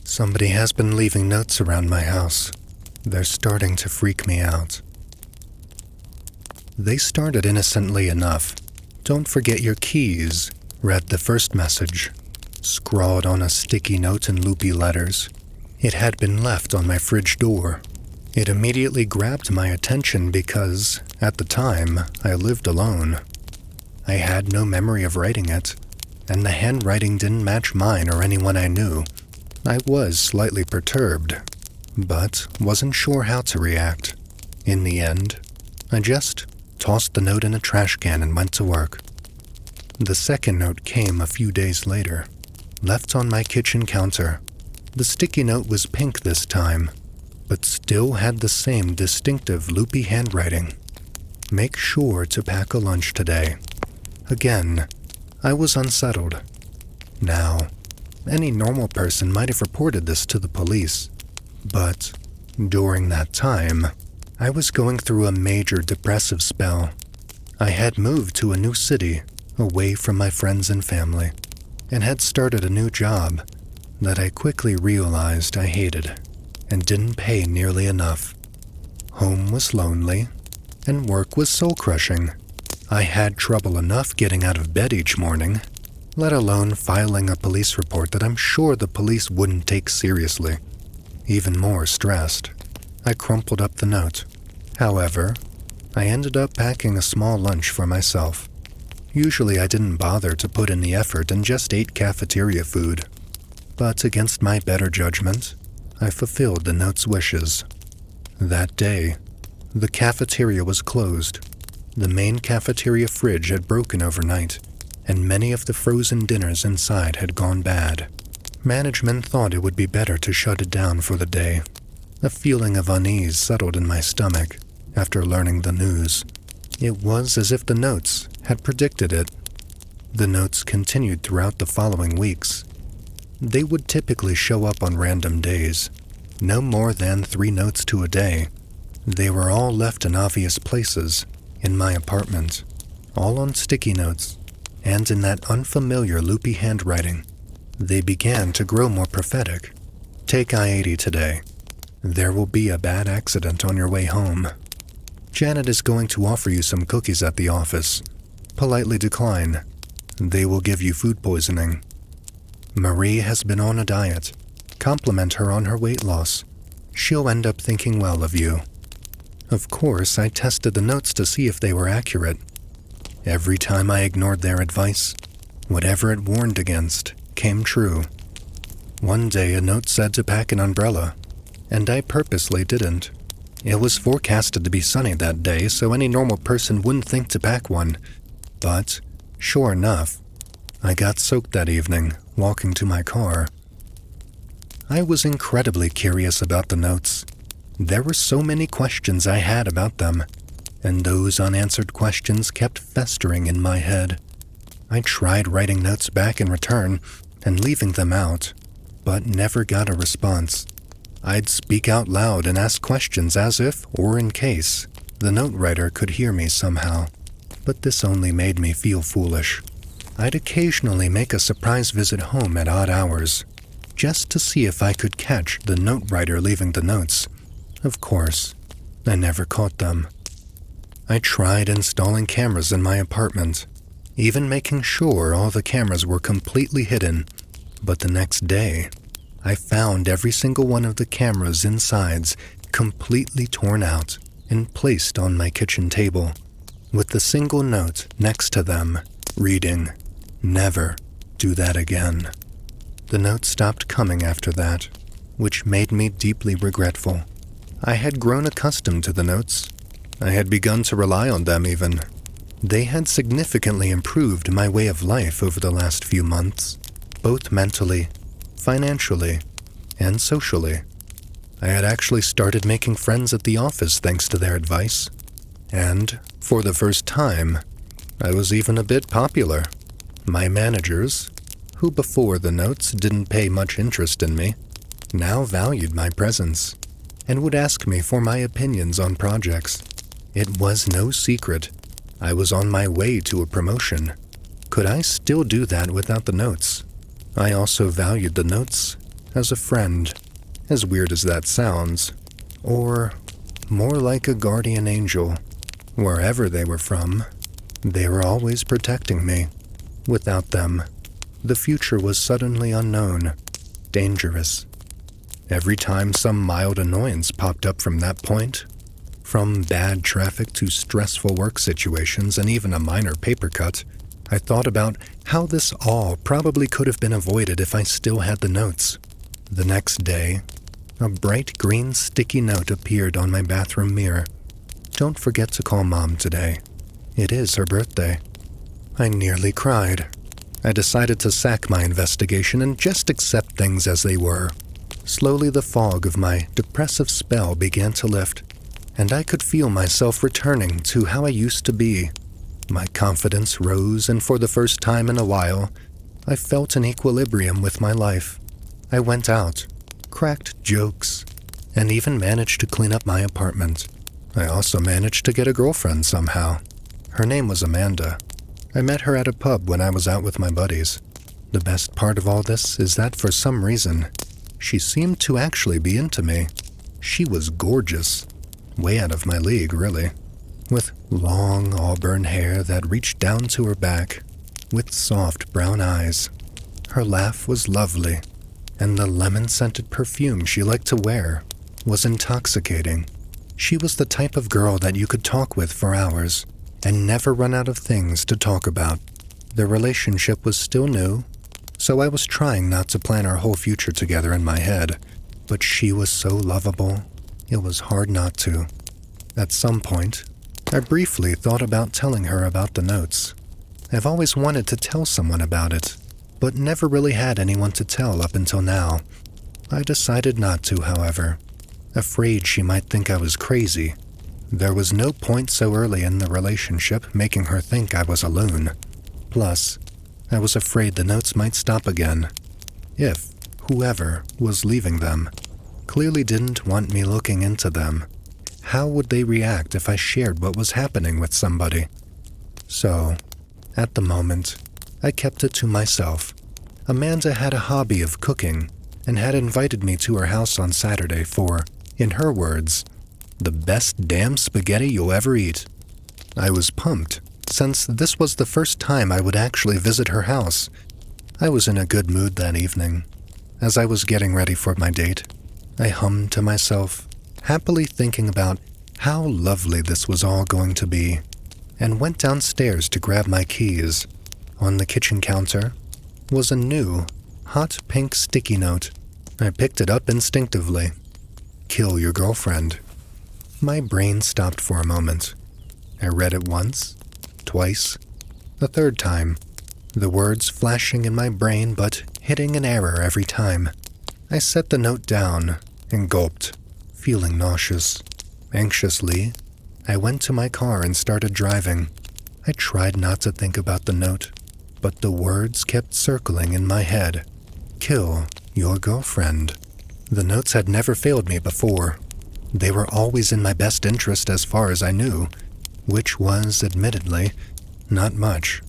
Somebody has been leaving notes around my house. They're starting to freak me out. They started innocently enough. "Don't forget your keys," read the first message, scrawled on a sticky note in loopy letters. It had been left on my fridge door. It immediately grabbed my attention because, at the time, I lived alone. I had no memory of writing it, and the handwriting didn't match mine or anyone I knew. I was slightly perturbed, but wasn't sure how to react. In the end, I just tossed the note in a trash can and went to work. The second note came a few days later, left on my kitchen counter. The sticky note was pink this time, but still had the same distinctive loopy handwriting. "Make sure to pack a lunch today." Again, I was unsettled. Now, any normal person might have reported this to the police, but during that time, I was going through a major depressive spell. I had moved to a new city, away from my friends and family, and had started a new job that I quickly realized I hated and didn't pay nearly enough. Home was lonely, and work was soul-crushing. I had trouble enough getting out of bed each morning, let alone filing a police report that I'm sure the police wouldn't take seriously. Even more stressed, I crumpled up the note. However, I ended up packing a small lunch for myself. Usually I didn't bother to put in the effort and just ate cafeteria food. But against my better judgment, I fulfilled the note's wishes. That day, the cafeteria was closed. The main cafeteria fridge had broken overnight, and many of the frozen dinners inside had gone bad. Management thought it would be better to shut it down for the day. A feeling of unease settled in my stomach after learning the news. It was as if the notes had predicted it. The notes continued throughout the following weeks. They would typically show up on random days, no more than 3 notes to a day. They were all left in obvious places, in my apartment, all on sticky notes, and in that unfamiliar loopy handwriting. They began to grow more prophetic. "Take I-80 today. There will be a bad accident on your way home. Janet is going to offer you some cookies at the office. Politely decline. They will give you food poisoning. Marie has been on a diet. Compliment her on her weight loss. She'll end up thinking well of you." Of course, I tested the notes to see if they were accurate. Every time I ignored their advice, whatever it warned against came true. One day a note said to pack an umbrella, and I purposely didn't. It was forecasted to be sunny that day, so any normal person wouldn't think to pack one. But, sure enough, I got soaked that evening, walking to my car. I was incredibly curious about the notes. There were so many questions I had about them, and those unanswered questions kept festering in my head. I tried writing notes back in return and leaving them out, but never got a response. I'd speak out loud and ask questions as if, or in case, the note writer could hear me somehow, but this only made me feel foolish. I'd occasionally make a surprise visit home at odd hours, just to see if I could catch the note writer leaving the notes. Of course, I never caught them. I tried installing cameras in my apartment, even making sure all the cameras were completely hidden, but the next day, I found every single one of the cameras' insides completely torn out and placed on my kitchen table, with the single note next to them, reading, "Never do that again." The note stopped coming after that, which made me deeply regretful. I had grown accustomed to the notes. I had begun to rely on them even. They had significantly improved my way of life over the last few months, both mentally, financially, and socially. I had actually started making friends at the office thanks to their advice. And, for the first time, I was even a bit popular. My managers, who before the notes didn't pay much interest in me, now valued my presence and would ask me for my opinions on projects. It was no secret. I was on my way to a promotion. Could I still do that without the notes? I also valued the notes as a friend, as weird as that sounds, or more like a guardian angel. Wherever they were from, they were always protecting me. Without them, the future was suddenly unknown, dangerous. Every time some mild annoyance popped up from that point, from bad traffic to stressful work situations and even a minor paper cut, I thought about how this all probably could have been avoided if I still had the notes. The next day, a bright green sticky note appeared on my bathroom mirror. "Don't forget to call Mom today. It is her birthday." I nearly cried. I decided to sack my investigation and just accept things as they were. Slowly the fog of my depressive spell began to lift, and I could feel myself returning to how I used to be. My confidence rose, and for the first time in a while, I felt an equilibrium with my life. I went out, cracked jokes, and even managed to clean up my apartment. I also managed to get a girlfriend somehow. Her name was Amanda. I met her at a pub when I was out with my buddies. The best part of all this is that for some reason, she seemed to actually be into me. She was gorgeous. Way out of my league, really. With long auburn hair that reached down to her back, with soft brown eyes. Her laugh was lovely, and the lemon-scented perfume she liked to wear was intoxicating. She was the type of girl that you could talk with for hours and never run out of things to talk about. The relationship was still new, so I was trying not to plan our whole future together in my head, but she was so lovable, it was hard not to. At some point, I briefly thought about telling her about the notes. I've always wanted to tell someone about it, but never really had anyone to tell up until now. I decided not to, however, afraid she might think I was crazy. There was no point so early in the relationship making her think I was a loon. Plus, I was afraid the notes might stop again, if whoever was leaving them clearly didn't want me looking into them. How would they react if I shared what was happening with somebody? So, at the moment, I kept it to myself. Amanda had a hobby of cooking and had invited me to her house on Saturday for, in her words, the best damn spaghetti you'll ever eat. I was pumped, since this was the first time I would actually visit her house. I was in a good mood that evening. As I was getting ready for my date, I hummed to myself, happily thinking about how lovely this was all going to be, and went downstairs to grab my keys. On the kitchen counter was a new, hot pink sticky note. I picked it up instinctively. "Kill your girlfriend." My brain stopped for a moment. I read it once, twice, a third time, the words flashing in my brain but hitting an error every time. I set the note down and gulped, feeling nauseous. Anxiously, I went to my car and started driving. I tried not to think about the note, but the words kept circling in my head. "Kill your girlfriend." The notes had never failed me before. They were always in my best interest as far as I knew, which was, admittedly, not much.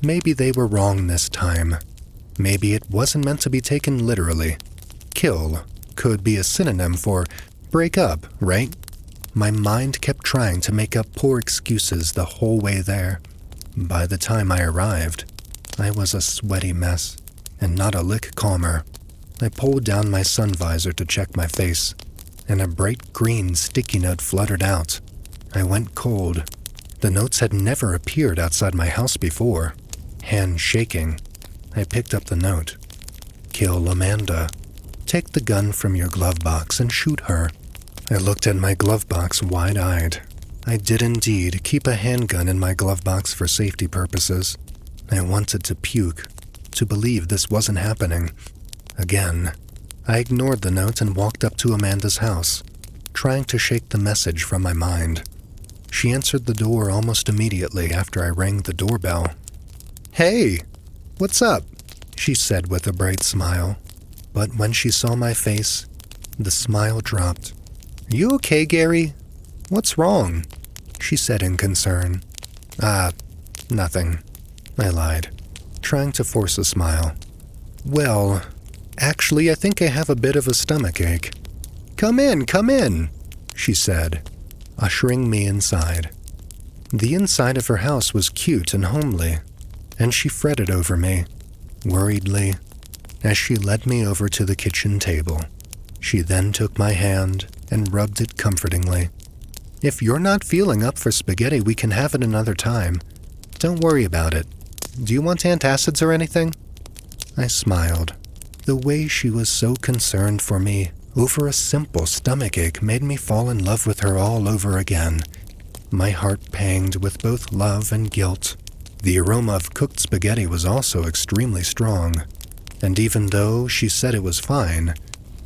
Maybe they were wrong this time. Maybe it wasn't meant to be taken literally. Kill could be a synonym for break up, right? My mind kept trying to make up poor excuses the whole way there. By the time I arrived, I was a sweaty mess, and not a lick calmer. I pulled down my sun visor to check my face, and a bright green sticky note fluttered out. I went cold. The notes had never appeared outside my house before. Hand shaking, I picked up the note. "Kill Amanda. Take the gun from your glove box and shoot her." I looked at my glove box wide-eyed. I did indeed keep a handgun in my glove box for safety purposes. I wanted to puke, to believe this wasn't happening. Again, I ignored the note and walked up to Amanda's house, trying to shake the message from my mind. She answered the door almost immediately after I rang the doorbell. "Hey, what's up?" she said with a bright smile. But when she saw my face, the smile dropped. "You okay, Gary? What's wrong?" she said in concern. Nothing," I lied, trying to force a smile. "Well, Actually, I think I have a bit of a stomach ache. Come in, she said, ushering me inside. The inside of her house was cute and homely, and she fretted over me, worriedly, as she led me over to the kitchen table. She then took my hand and rubbed it comfortingly. If you're not feeling up for spaghetti, we can have it another time. Don't worry about it. Do you want antacids or anything? I smiled. The way she was so concerned for me over a simple stomachache made me fall in love with her all over again. My heart panged with both love and guilt. The aroma of cooked spaghetti was also extremely strong, and even though she said it was fine,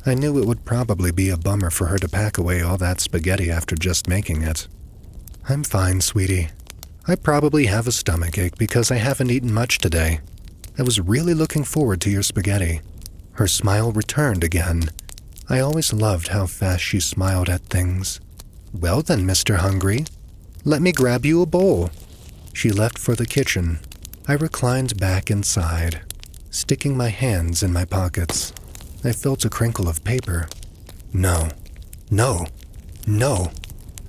I knew it would probably be a bummer for her to pack away all that spaghetti after just making it. I'm fine, sweetie. I probably have a stomachache because I haven't eaten much today. I was really looking forward to your spaghetti. Her smile returned again. I always loved how fast she smiled at things. Well then, Mr. Hungry, let me grab you a bowl. She left for the kitchen. I reclined back inside, sticking my hands in my pockets. I felt a crinkle of paper. No.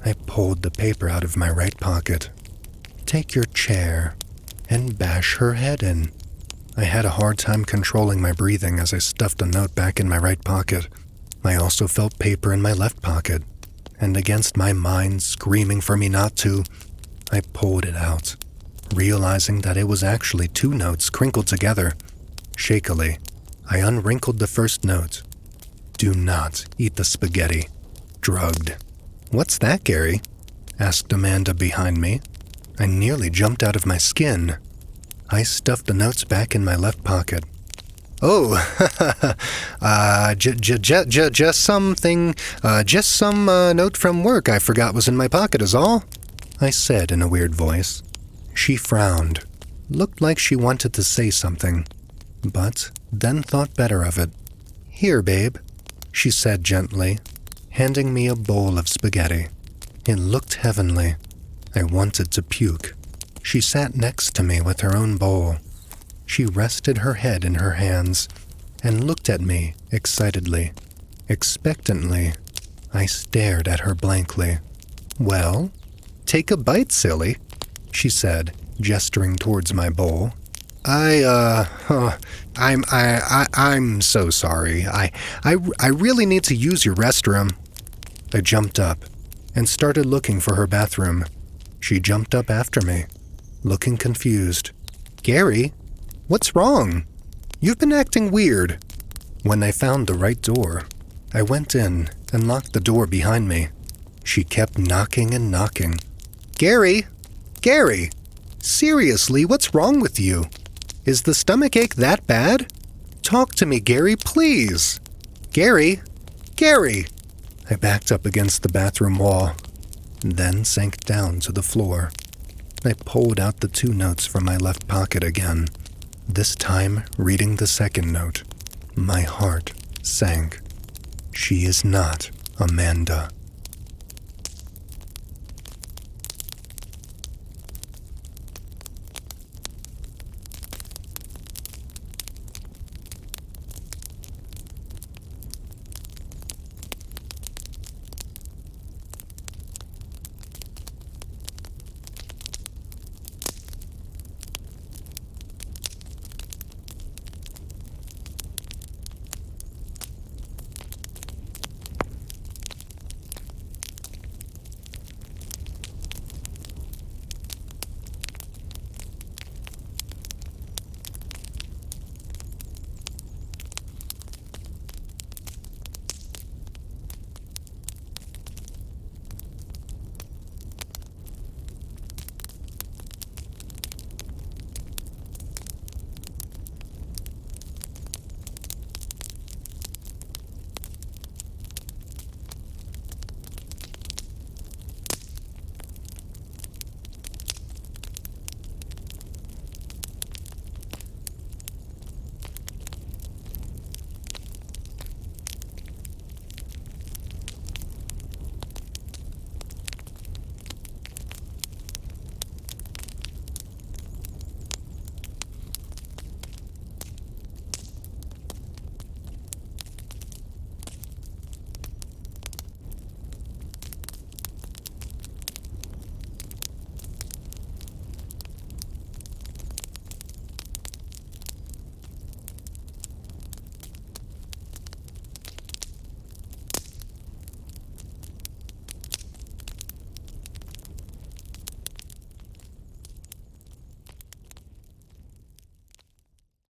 I pulled the paper out of my right pocket. Take your chair and bash her head in. I had a hard time controlling my breathing as I stuffed a note back in my right pocket. I also felt paper in my left pocket, and against my mind screaming for me not to, I pulled it out, realizing that it was actually 2 notes crinkled together. Shakily, I unwrinkled the first note. Do not eat the spaghetti. Drugged. What's that, Gary? Asked Amanda behind me. I nearly jumped out of my skin. I stuffed the notes back in my left pocket. Oh, just some note from work I forgot was in my pocket is all, I said in a weird voice. She frowned, looked like she wanted to say something, but then thought better of it. Here, babe, she said gently, handing me a bowl of spaghetti. It looked heavenly. I wanted to puke. She sat next to me with her own bowl. She rested her head in her hands and looked at me excitedly, expectantly. I stared at her blankly. Well, take a bite, silly, she said, gesturing towards my bowl. I'm so sorry. I really need to use your restroom. I jumped up and started looking for her bathroom. She jumped up after me, looking confused. Gary, what's wrong? You've been acting weird. When I found the right door, I went in and locked the door behind me. She kept knocking and knocking. Gary! Seriously, what's wrong with you? Is the stomachache that bad? Talk to me, Gary, please. Gary! I backed up against the bathroom wall, then sank down to the floor. I pulled out the 2 notes from my left pocket again, this time reading the second note. My heart sank. She is not Amanda.